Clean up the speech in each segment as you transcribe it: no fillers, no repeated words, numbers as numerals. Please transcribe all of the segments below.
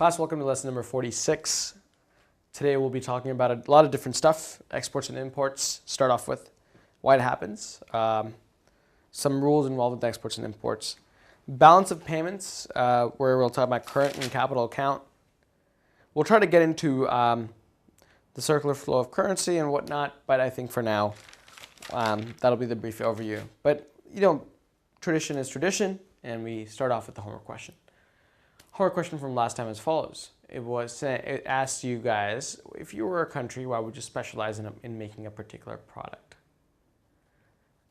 Class, welcome to lesson number 46. Today we'll be talking about a lot of different stuff, exports and imports. Start off with why it happens, some rules involved with exports and imports, balance of payments, where we'll talk about current and capital account. We'll try to get into the circular flow of currency and whatnot, but I think for now that'll be the brief overview. But you know, tradition is tradition, and we start off with the homework question. Homework question from last time as follows. It asked you guys, if you were a country, why would you specialize in making a particular product?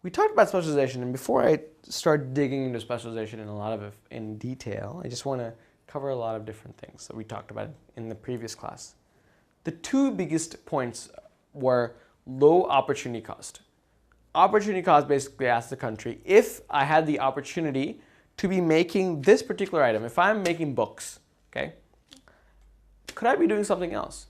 We talked about specialization, and before I start digging into specialization in detail, I just want to cover a lot of different things that we talked about in the previous class. The two biggest points were low opportunity cost. Opportunity cost basically asks the country, if I had the opportunity to be making this particular item, if I'm making books, okay, could I be doing something else?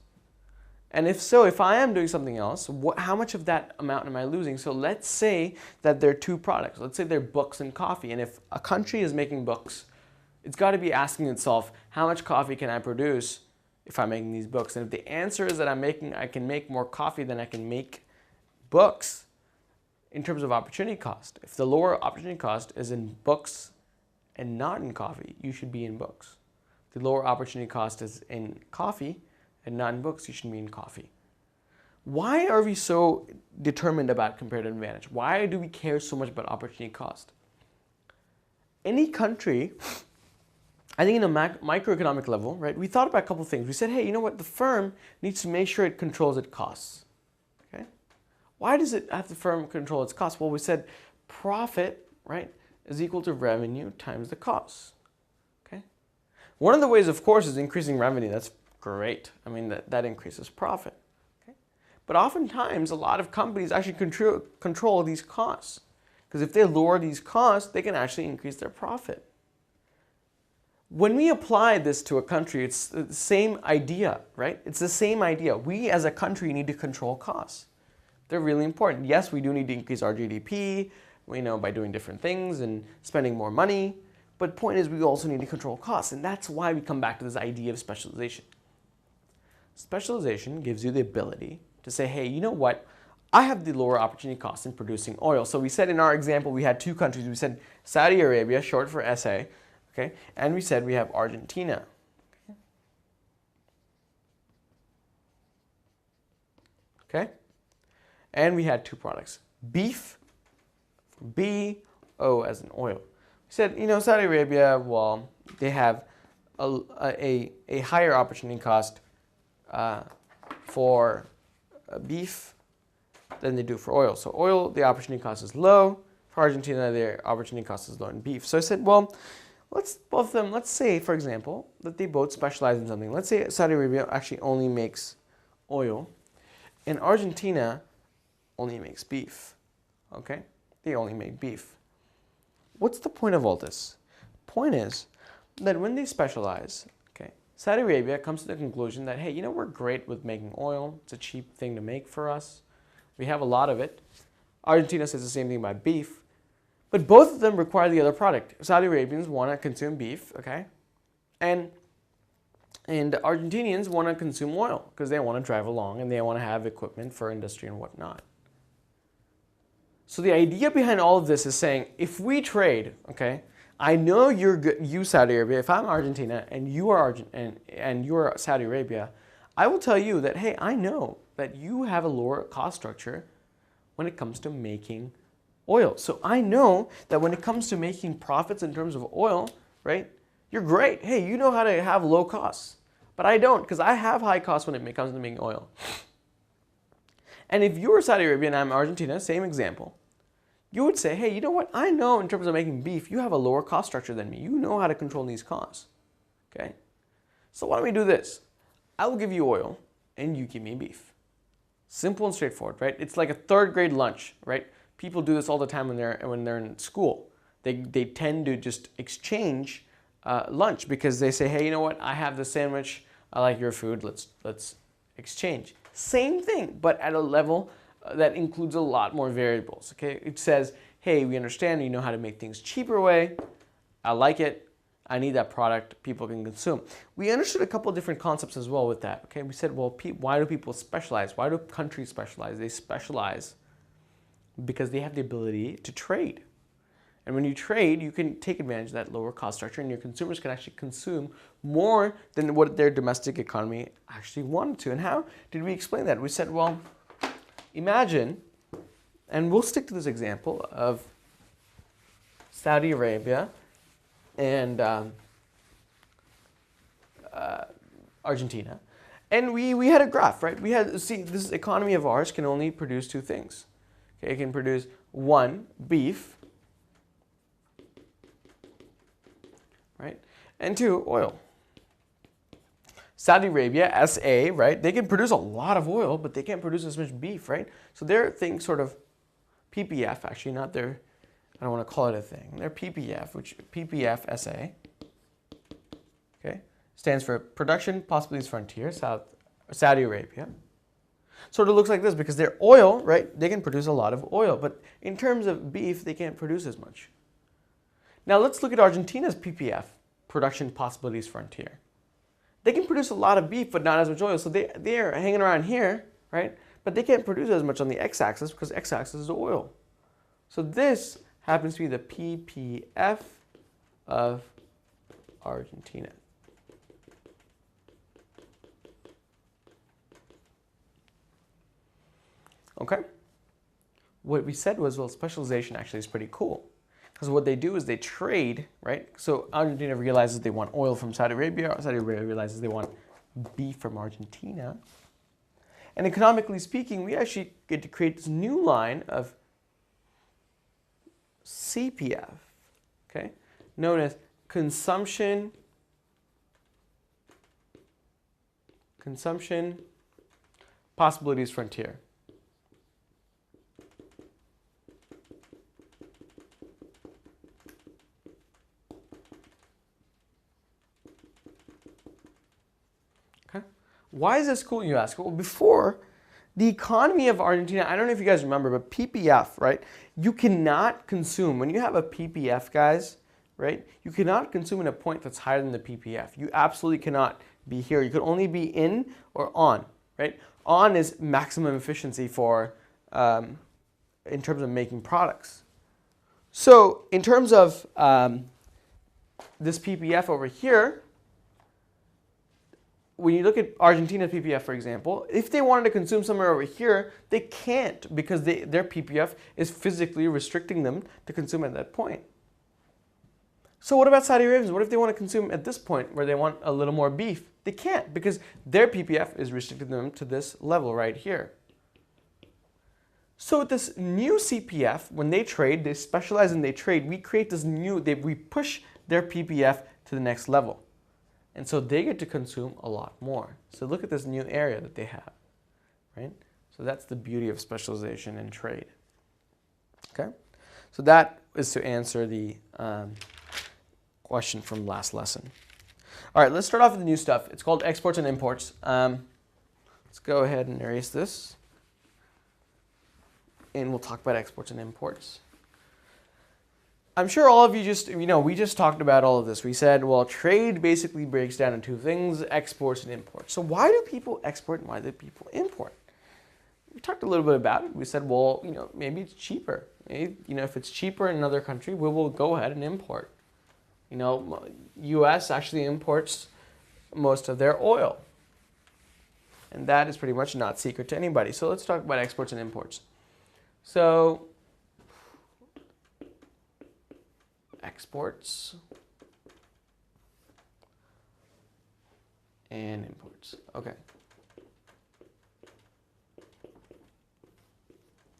And if so, if I am doing something else, how much of that amount am I losing? So let's say that there are two products. Let's say they're books and coffee. And if a country is making books, it's got to be asking itself, how much coffee can I produce if I'm making these books? And if the answer is that I can make more coffee than I can make books in terms of opportunity cost. If the lower opportunity cost is in books and not in coffee, you should be in books. The lower opportunity cost is in coffee and not in books, you should be in coffee. Why are we so determined about comparative advantage? Why do we care so much about opportunity cost? Any country, I think in a microeconomic level, right, we thought about a couple of things. We said, hey, you know what, the firm needs to make sure it controls its costs. Okay? Why does it have the firm control its costs? Well, we said profit, right, is equal to revenue times the costs. Okay? One of the ways, of course, is increasing revenue. That's great. I mean, that increases profit. Okay? But oftentimes, a lot of companies actually control these costs. Because if they lower these costs, they can actually increase their profit. When we apply this to a country, it's the same idea, right? It's the same idea. We as a country need to control costs. They're really important. Yes, we do need to increase our GDP, by doing different things and spending more money. But point is, we also need to control costs. And that's why we come back to this idea of specialization. Specialization gives you the ability to say, hey, you know what? I have the lower opportunity cost in producing oil. So we said in our example, we had two countries. We said Saudi Arabia, short for SA, okay? And we said we have Argentina. Okay? And we had two products. Beef, B-O as in oil. We said, Saudi Arabia, well, they have a higher opportunity cost for beef than they do for oil. So oil, the opportunity cost is low. For Argentina, their opportunity cost is low in beef. So I said, well, let's say, for example, that they both specialize in something. Let's say Saudi Arabia actually only makes oil, and Argentina only makes beef. Okay? They only make beef. What's the point of all this? Point is that when they specialize, okay, Saudi Arabia comes to the conclusion that, hey, we're great with making oil. It's a cheap thing to make for us. We have a lot of it. Argentina says the same thing about beef. But both of them require the other product. Saudi Arabians want to consume beef, okay? And Argentinians want to consume oil because they want to drive along and they want to have equipment for industry and whatnot. So the idea behind all of this is saying, if we trade, okay, I know you're good, you Saudi Arabia. If I'm Argentina and you are and you're Saudi Arabia, I will tell you that, hey, I know that you have a lower cost structure when it comes to making oil. So I know that when it comes to making profits in terms of oil, right, you're great. Hey, you know how to have low costs. But I don't, because I have high costs when it comes to making oil. And if you were Saudi Arabia and I'm Argentina, same example, you would say, hey, you know what? I know in terms of making beef, you have a lower cost structure than me. You know how to control these costs. Okay? So why don't we do this? I will give you oil and you give me beef. Simple and straightforward, right? It's like a third grade lunch, right? People do this all the time when they're in school. They tend to just exchange lunch because they say, hey, you know what? I have the sandwich. I like your food. Let's exchange. Same thing, but at a level that includes a lot more variables. Okay, it says, hey, we understand you know how to make things cheaper way. I like it. I need that product people can consume. We understood a couple of different concepts as well with that. Okay, we said, well, why do people specialize? Why do countries specialize? They specialize because they have the ability to trade. And when you trade, you can take advantage of that lower cost structure, and your consumers can actually consume more than what their domestic economy actually wanted to. And how did we explain that? We said, well, imagine, and we'll stick to this example of Saudi Arabia and Argentina. And we had a graph, right? We had, see, this economy of ours can only produce two things. Okay, it can produce one, beef, right? And two, oil. Saudi Arabia, SA, right? They can produce a lot of oil, but they can't produce as much beef, right? So their thing sort of PPF, actually not their, I don't want to call it a thing. Their PPF, which PPF SA, okay, stands for Production Possibilities Frontier, Saudi Arabia. Sort of looks like this because their oil, right? They can produce a lot of oil, but in terms of beef, they can't produce as much. Now let's look at Argentina's PPF, Production Possibilities Frontier. They can produce a lot of beef, but not as much oil. So they're hanging around here, right? But they can't produce as much on the x-axis because x-axis is oil. So this happens to be the PPF of Argentina. Okay? What we said was, well, specialization actually is pretty cool. Because what they do is they trade, right? So Argentina realizes they want oil from Saudi Arabia. Saudi Arabia realizes they want beef from Argentina. And economically speaking, we actually get to create this new line of CPF, okay? Known as Consumption Possibilities Frontier. Why is this cool, you ask? Well, before, the economy of Argentina, I don't know if you guys remember, but PPF, right? You cannot consume, when you have a PPF, guys, right? You cannot consume at a point that's higher than the PPF. You absolutely cannot be here. You can only be in or on, right? On is maximum efficiency for, in terms of making products. So in terms of this PPF over here, when you look at Argentina's PPF, for example, if they wanted to consume somewhere over here, they can't because their PPF is physically restricting them to consume at that point. So what about Saudi Arabians? What if they want to consume at this point where they want a little more beef? They can't because their PPF is restricting them to this level right here. So with this new CPF, when they trade, they specialize and they trade, we create this new, we push their PPF to the next level. And so they get to consume a lot more. So look at this new area that they have, right? So that's the beauty of specialization in trade. Okay? So that is to answer the question from last lesson. All right, let's start off with the new stuff. It's called exports and imports. Let's go ahead and erase this. And we'll talk about exports and imports. I'm sure all of you just, we just talked about all of this. We said, well, trade basically breaks down into two things, exports and imports. So why do people export and why do people import? We talked a little bit about it. We said, well, maybe it's cheaper. Maybe, if it's cheaper in another country, we will go ahead and import. U.S. actually imports most of their oil. And that is pretty much not secret to anybody. So let's talk about exports and imports. So exports and imports. Okay.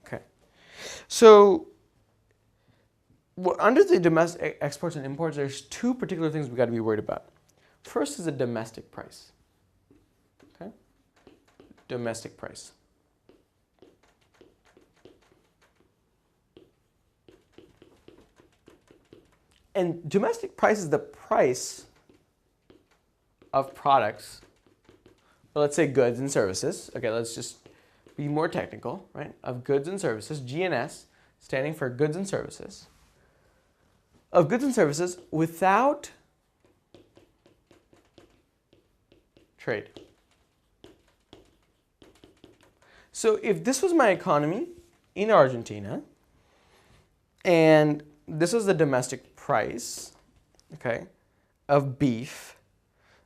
Okay. So under the domestic exports and imports, there's two particular things we got to be worried about. First is the domestic price. Okay. Domestic price. And domestic price is the price of products, or let's say goods and services. Okay, let's just be more technical, right? Of goods and services, GNS, standing for goods and services. Of goods and services without trade. So if this was my economy in Argentina, and this is the domestic price, okay, of beef,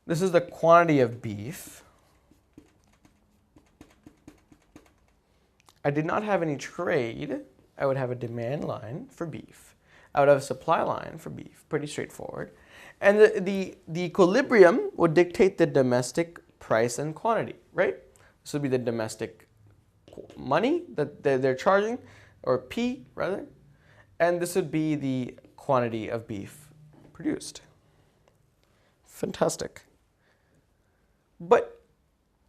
this is the quantity of beef, I did not have any trade, I would have a demand line for beef. I would have a supply line for beef, pretty straightforward. And the equilibrium would dictate the domestic price and quantity, right? This would be the domestic money that they're charging, or P rather, and this would be the quantity of beef produced. Fantastic. But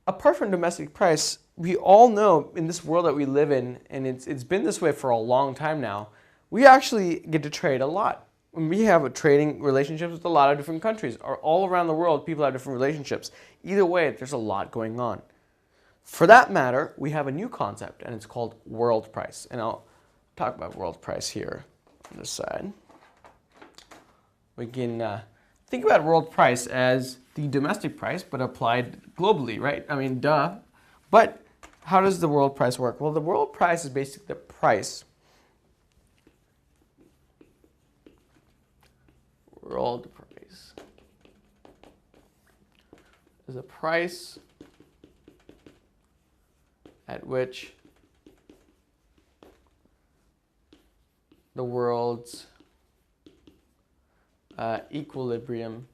apart from domestic price, we all know in this world that we live in, and it's been this way for a long time now, we actually get to trade a lot. We have trading relationships with a lot of different countries, or all around the world people have different relationships. Either way, there's a lot going on. For that matter, we have a new concept, and it's called world price. And I'll talk about world price here on this side. We can think about world price as the domestic price, but applied globally, right? I mean, duh. But how does the world price work? Well, the world price is basically the price. World price is a price at which the world's equilibrium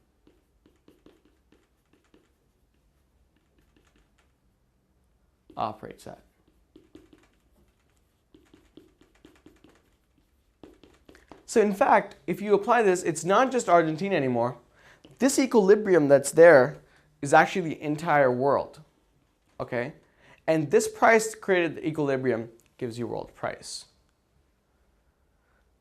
operates at. So in fact, if you apply this, it's not just Argentina anymore. This equilibrium that's there is actually the entire world, okay? And this price created the equilibrium gives you world price.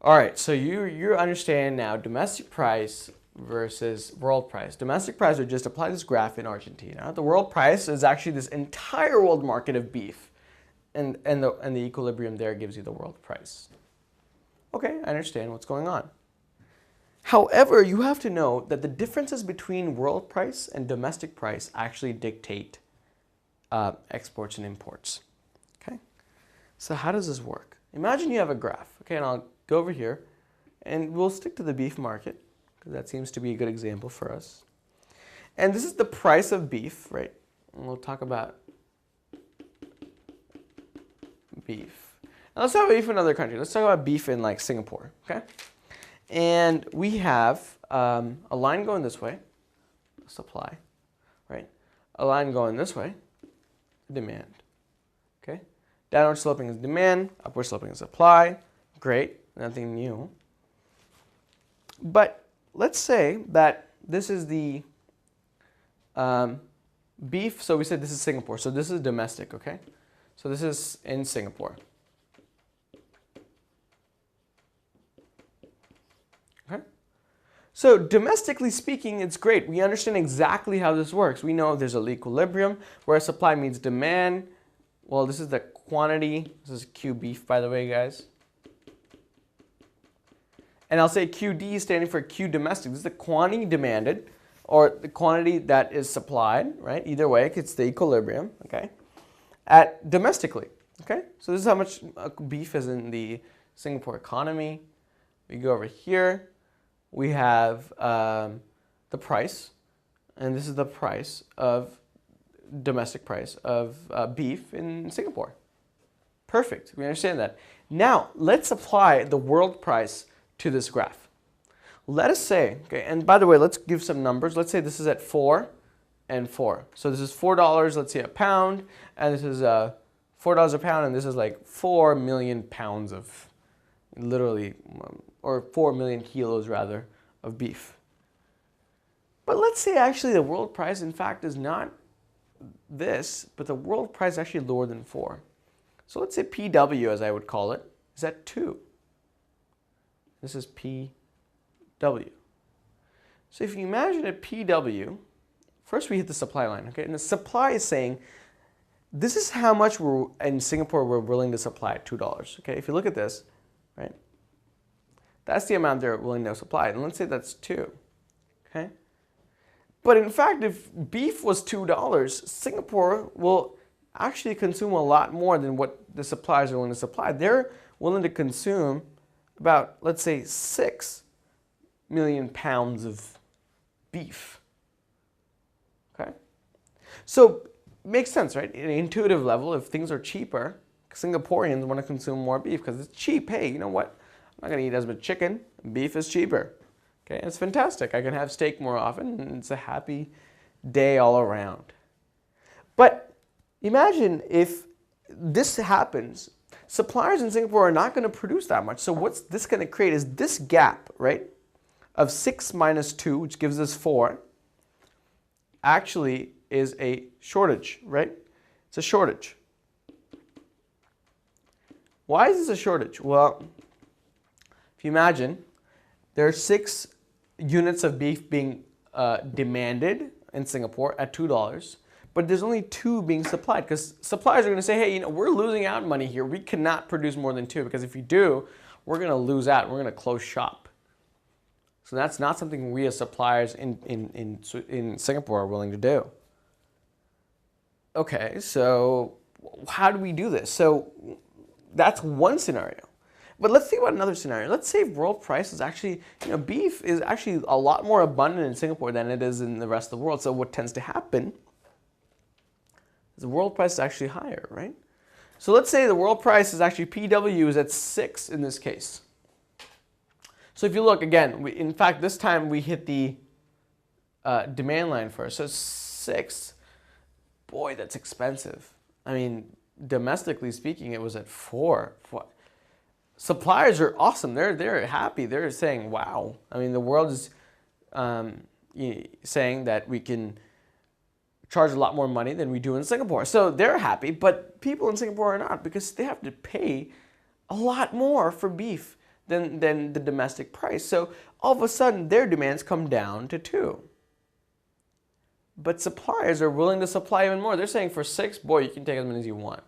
All right, so you understand now domestic price versus world price. Domestic price would just apply this graph in Argentina. The world price is actually this entire world market of beef, and the equilibrium there gives you the world price. Okay, I understand what's going on. However, you have to know that the differences between world price and domestic price actually dictate exports and imports. Okay, so how does this work? Imagine you have a graph. Okay, and I'll go over here, and we'll stick to the beef market because that seems to be a good example for us. And this is the price of beef, right? And we'll talk about beef. Now let's talk about beef in another country. Let's talk about beef in like Singapore, okay? And we have a line going this way, supply, right? A line going this way, demand, okay? Downward sloping is demand, upward sloping is supply. Great, nothing new. But let's say that this is the beef, so we said this is Singapore, so this is domestic, okay? So this is in Singapore. Okay? So domestically speaking, it's great. We understand exactly how this works. We know there's an equilibrium where supply meets demand. Well, this is the quantity. This is Q beef, by the way, guys. And I'll say QD standing for Q domestic. This is the quantity demanded, or the quantity that is supplied, right? Either way, it's the equilibrium, okay? At domestically, okay? So this is how much beef is in the Singapore economy. We go over here. We have the price, and this is the price of domestic price of beef in Singapore. Perfect, we understand that. Now, let's apply the world price to this graph. Let us say, okay, and by the way, let's give some numbers. Let's say this is at 4 and 4. So this is $4, let's say a pound, and this is $4 a pound, and this is like 4 million pounds of, literally, or 4 million kilos rather, of beef. But let's say actually the world price, in fact, is not this, but the world price is actually lower than 4. So let's say PW, as I would call it, is at 2. This is PW. So if you imagine a PW, first we hit the supply line, okay? And the supply is saying, this is how much in Singapore we're willing to supply at $2, okay? If you look at this, right? That's the amount they're willing to supply. And let's say that's 2, okay? But in fact, if beef was $2, Singapore will actually consume a lot more than what the suppliers are willing to supply. They're willing to consume about, let's say, 6 million pounds of beef. Okay? So it makes sense, right? At an intuitive level, if things are cheaper, Singaporeans want to consume more beef because it's cheap. Hey, you know what? I'm not going to eat as much chicken. Beef is cheaper. Okay, it's fantastic. I can have steak more often, and it's a happy day all around. But imagine if this happens, suppliers in Singapore are not going to produce that much. So what's this going to create is this gap, right, of 6 minus 2, which gives us 4, actually is a shortage, right? It's a shortage. Why is this a shortage? Well, if you imagine, there are 6 units of beef being demanded in Singapore at $2, but there's only 2 being supplied because suppliers are going to say, hey, you know, we're losing out money here. We cannot produce more than 2 because if you do, we're going to lose out. We're going to close shop. So that's not something we as suppliers in Singapore are willing to do. Okay, so how do we do this? So that's one scenario. But let's think about another scenario. Let's say world price is actually, beef is actually a lot more abundant in Singapore than it is in the rest of the world. So what tends to happen is the world price is actually higher, right? So let's say the world price is actually PW is at 6 in this case. So if you look again, in fact, this time we hit the demand line first. So 6, boy, that's expensive. I mean, domestically speaking, it was at 4. Suppliers are awesome. They're happy. They're saying, wow. I mean, the world is saying that we can charge a lot more money than we do in Singapore. So they're happy, but people in Singapore are not because they have to pay a lot more for beef than the domestic price. So all of a sudden, their demands come down to 2. But suppliers are willing to supply even more. They're saying for 6, boy, you can take as many as you want.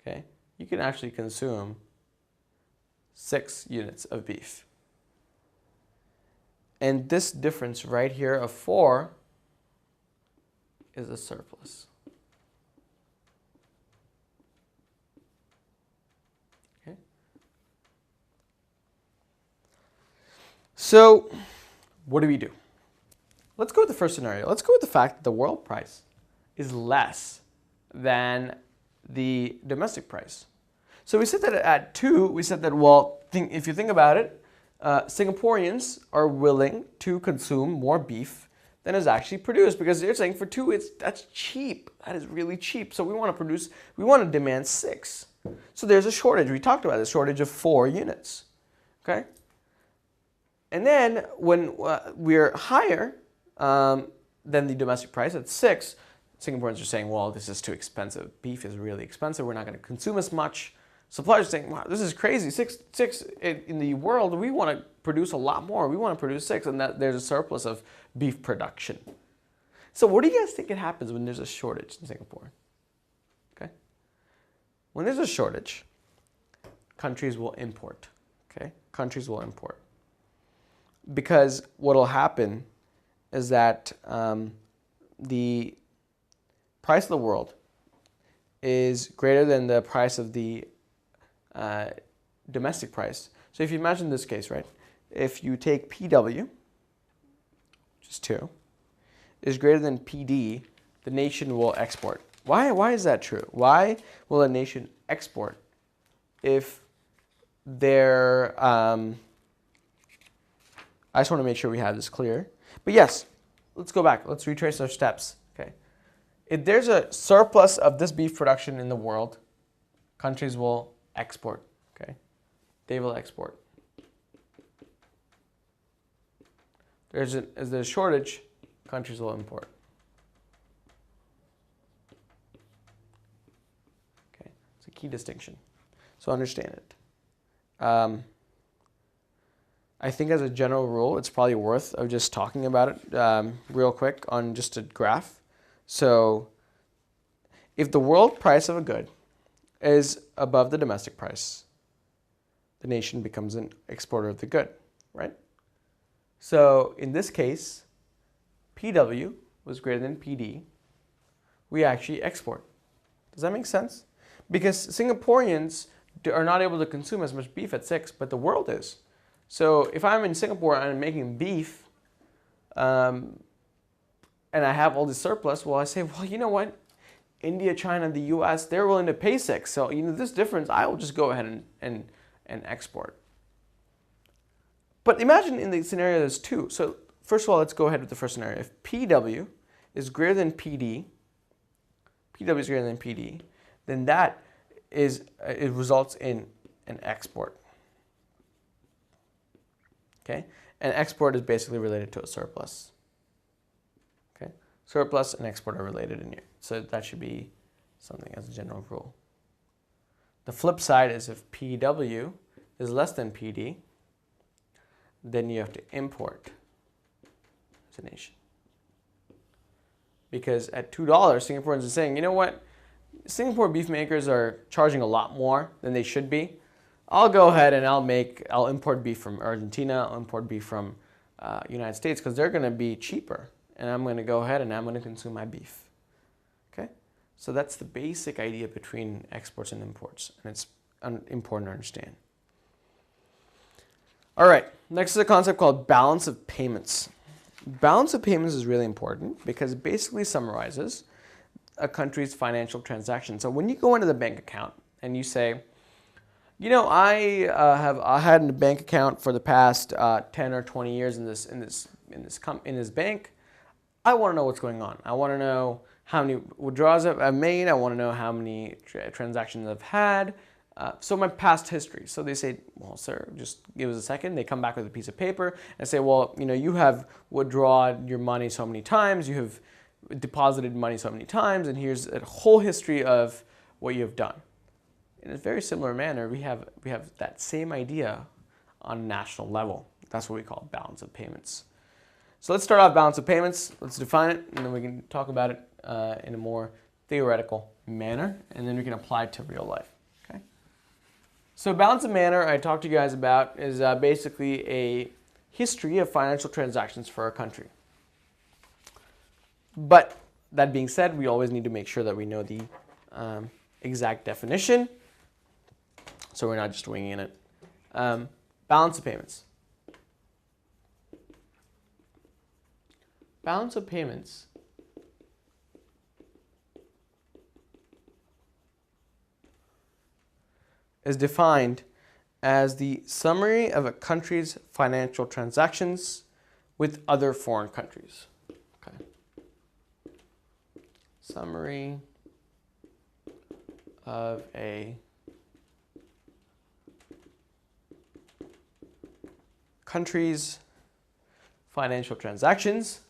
Okay? You can actually consume 6 units of beef. And this difference right here of 4 is a surplus. Okay? So, what do we do? Let's go with the first scenario. Let's go with the fact that the world price is less than the domestic price. So we said that at 2, we said that, well, if you think about it, Singaporeans are willing to consume more beef than is actually produced because they're saying for 2, that's cheap. That is really cheap. So we want to demand 6. So there's a shortage. We talked about a shortage of 4 units. Okay? And then when we're higher than the domestic price at 6, Singaporeans are saying, well, this is too expensive. Beef is really expensive. We're not going to consume as much. Suppliers are saying, wow, this is crazy. 6 in the world, we want to produce a lot more. We want to produce 6, and there's a surplus of beef production. So what do you guys think it happens when there's a shortage in Singapore? Okay? When there's a shortage, countries will import. Okay? Countries will import. Because what will happen is that the price of the world is greater than the price of the domestic price. So if you imagine this case, right? If you take PW, which is 2, is greater than PD, the nation will export. Why is that true? Why will a nation export if they're... I just want to make sure we have this clear. But yes, let's go back. Let's retrace our steps. Okay. If there's a surplus of this beef production in the world, countries will export. Okay. They will export. As there's a shortage, countries will import. Okay. It's a key distinction. So understand it. I think as a general rule, it's probably worth of just talking about it real quick on just a graph. So if the world price of a good is above the domestic price, the nation becomes an exporter of the good, right? So in this case, PW was greater than PD, we actually export. Does that make sense? Because Singaporeans are not able to consume as much beef at 6, but the world is. So if I'm in Singapore and I'm making beef, and I have all this surplus, well, I say, well, you know what? India, China, the US, they're willing to pay 6. So, this difference, I will just go ahead and export. But imagine in the scenario there's 2. So first of all, let's go ahead with the first scenario. If PW is greater than PD, PW is greater than PD, then that it results in an export. Okay? An export is basically related to a surplus. Okay? Surplus and export are related in here. So that should be something as a general rule. The flip side is if PW is less than PD, then you have to import as a nation. Because at $2, Singaporeans are saying, you know what? Singapore beef makers are charging a lot more than they should be. I'll go ahead and I'll import beef from Argentina, I'll import beef from United States because they're going to be cheaper. And I'm going to go ahead and I'm going to consume my beef. Okay? So that's the basic idea between exports and imports. And it's important to understand. All right, next is a concept called balance of payments. Balance of payments is really important because it basically summarizes a country's financial transactions. So when you go into the bank account and you say, I had a bank account for the past 10 or 20 years in this bank. I want to know what's going on. I want to know how many withdrawals I've made. I want to know how many transactions I've had. So my past history. So they say, well, sir, just give us a second. They come back with a piece of paper and say, well, you have withdrawn your money so many times. You have deposited money so many times. And here's a whole history of what you have done. In a very similar manner, we have that same idea on a national level. That's what we call balance of payments. So let's start off balance of payments. Let's define it, and then we can talk about it in a more theoretical manner, and then we can apply it to real life. Okay. So balance of manner I talked to you guys about is basically a history of financial transactions for a country. But that being said, we always need to make sure that we know the exact definition, so we're not just winging it. Balance of payments. Balance of payments is defined as the summary of a country's financial transactions with other foreign countries. Okay. Summary of a country's financial transactions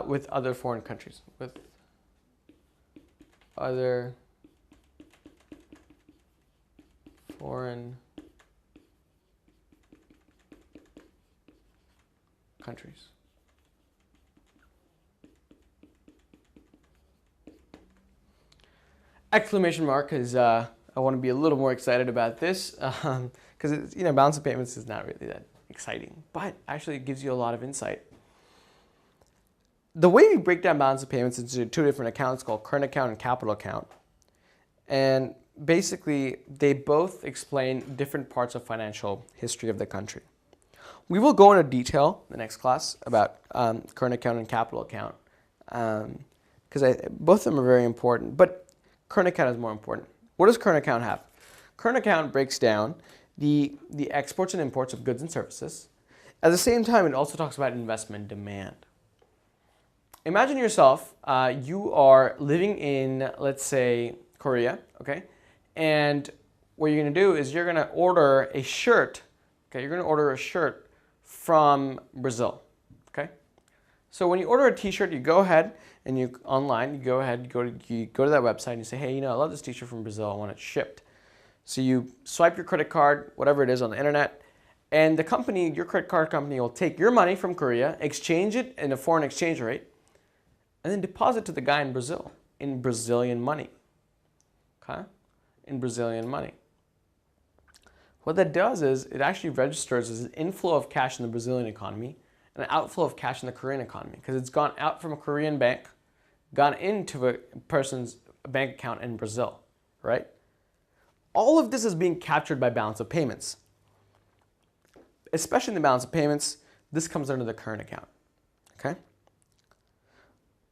with other foreign countries, with other foreign countries. Exclamation mark is I want to be a little more excited about this because balance of payments is not really that exciting, but actually it gives you a lot of insight. The way we break down balance of payments into 2 different accounts called current account and capital account. And basically, they both explain different parts of financial history of the country. We will go into detail in the next class about current account and capital account because both of them are very important, but current account is more important. What does current account have? Current account breaks down the exports and imports of goods and services. At the same time, it also talks about investment demand. Imagine yourself, you are living in, let's say, Korea, okay? And what you're going to do is you're going to order a shirt, okay? You're going to order a shirt from Brazil, okay? So when you order a t-shirt, you go ahead and you go to that website and you say, hey, I love this t-shirt from Brazil, I want it shipped. So you swipe your credit card, whatever it is on the internet, and the company, your credit card company will take your money from Korea, exchange it in a foreign exchange rate, and then deposit to the guy in Brazil in Brazilian money. Okay? In Brazilian money. What that does is it actually registers as an inflow of cash in the Brazilian economy and an outflow of cash in the Korean economy because it's gone out from a Korean bank, gone into a person's bank account in Brazil, right? All of this is being captured by balance of payments. Especially in the balance of payments, this comes under the current account, okay?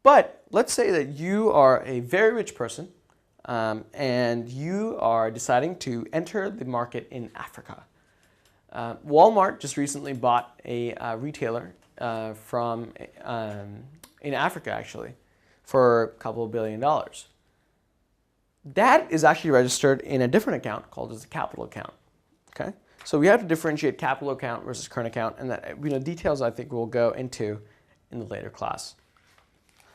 But let's say that you are a very rich person and you are deciding to enter the market in Africa. Walmart just recently bought a retailer from in Africa, actually, for a couple of $1 billion. That is actually registered in a different account called as a capital account. Okay, so we have to differentiate capital account versus current account, and that details I think we'll go into in the later class.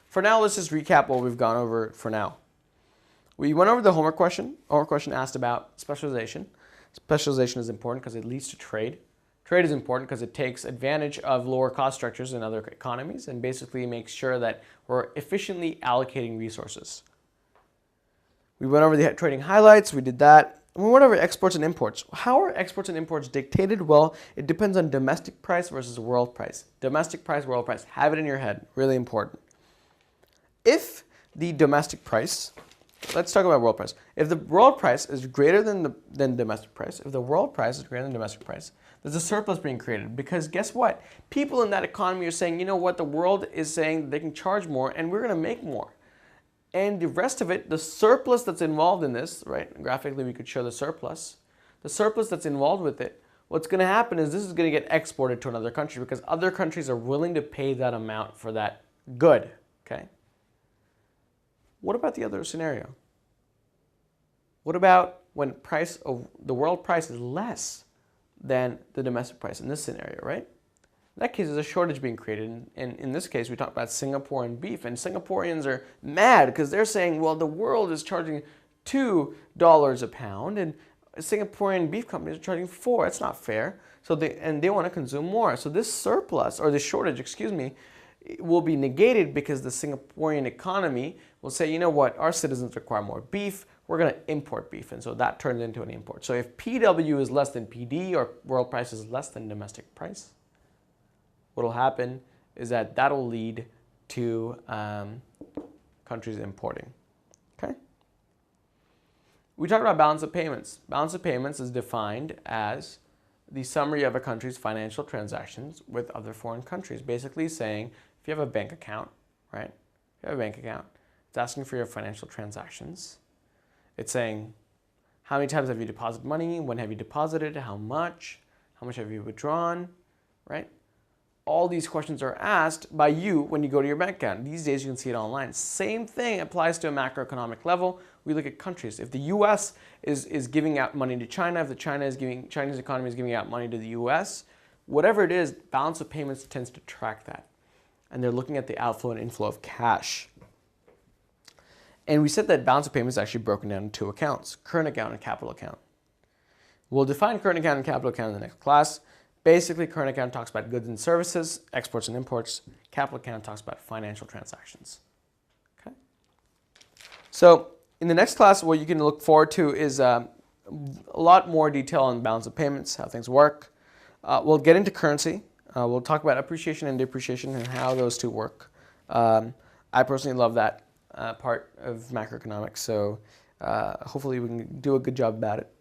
For now, let's just recap what we've gone over for now. We went over the homework question. Homework question asked about specialization. Specialization is important because it leads to trade. Trade is important because it takes advantage of lower cost structures in other economies and basically makes sure that we're efficiently allocating resources. We went over the trading highlights. We did that. And we went over exports and imports. How are exports and imports dictated? Well, it depends on domestic price versus world price. Domestic price, world price. Have it in your head. Really important. If the domestic price, let's talk about world price. If the world price is greater than domestic price, if the world price is greater than domestic price, there's a surplus being created because guess what? People in that economy are saying, you know what, the world is saying they can charge more and we're going to make more. And the rest of it, the surplus that's involved in this, right? Graphically, we could show the surplus. The surplus that's involved with it, what's going to happen is this is going to get exported to another country because other countries are willing to pay that amount for that good, okay? What about the other scenario? What about when the world price is less than the domestic price in this scenario, right? In that case, there's a shortage being created. And in this case, we talked about Singaporean beef. And Singaporeans are mad because they're saying, well, the world is charging $2 a pound and Singaporean beef companies are charging $4. That's not fair. So they want to consume more. So this surplus, or this shortage, excuse me, will be negated because the Singaporean economy will say, you know what, our citizens require more beef. We're going to import beef. And so that turns into an import. So if PW is less than PD or world price is less than domestic price, what will happen is that will lead to countries importing. Okay? We talked about balance of payments. Balance of payments is defined as the summary of a country's financial transactions with other foreign countries. Basically saying, if you have a bank account, right? If you have a bank account, it's asking for your financial transactions. It's saying, how many times have you deposited money? When have you deposited? How much? How much have you withdrawn? Right? All these questions are asked by you when you go to your bank account. These days you can see it online. Same thing applies to a macroeconomic level. We look at countries. If the US is giving out money to China, if the Chinese economy is giving out money to the US, whatever it is, balance of payments tends to track that. And they're looking at the outflow and inflow of cash. And we said that balance of payments is actually broken down into two accounts, current account and capital account. We'll define current account and capital account in the next class. Basically, current account talks about goods and services, exports and imports. Capital account talks about financial transactions. Okay. So in the next class, what you can look forward to is a lot more detail on balance of payments, how things work. We'll get into currency. We'll talk about appreciation and depreciation and how those two work. I personally love that part of macroeconomics, so hopefully we can do a good job about it.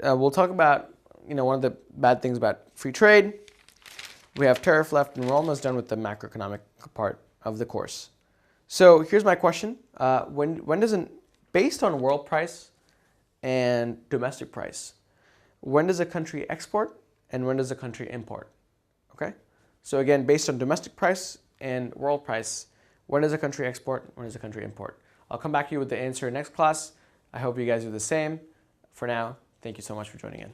We'll talk about one of the bad things about free trade. We have tariff left, and we're almost done with the macroeconomic part of the course. So here's my question. Based on world price and domestic price, when does a country export and when does a country import? Okay? So again, based on domestic price and world price, when does a country export, when does a country import? I'll come back to you with the answer in next class. I hope you guys do the same. For now, thank you so much for joining in.